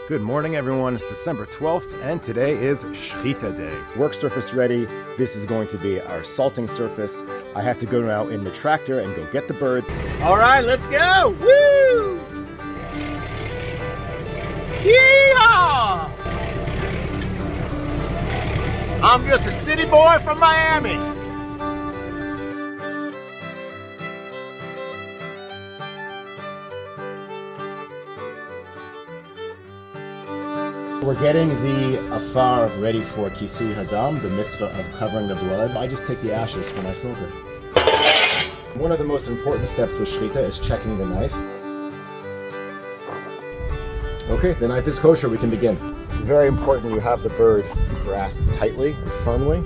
Good morning, everyone. It's December 12th, and today is Shechita Day. Work surface ready. This is going to be our salting surface. I have to go now in the tractor and go get the birds. All right, let's go! Woo! Yeehaw! I'm just a city boy from Miami. We're getting the afar ready for kisui hadam, the mitzvah of covering the blood. I just take the ashes for my silver. One of the most important steps with Shechita is checking the knife. Okay, the knife is kosher, we can begin. It's very important you have the bird grasped tightly and firmly.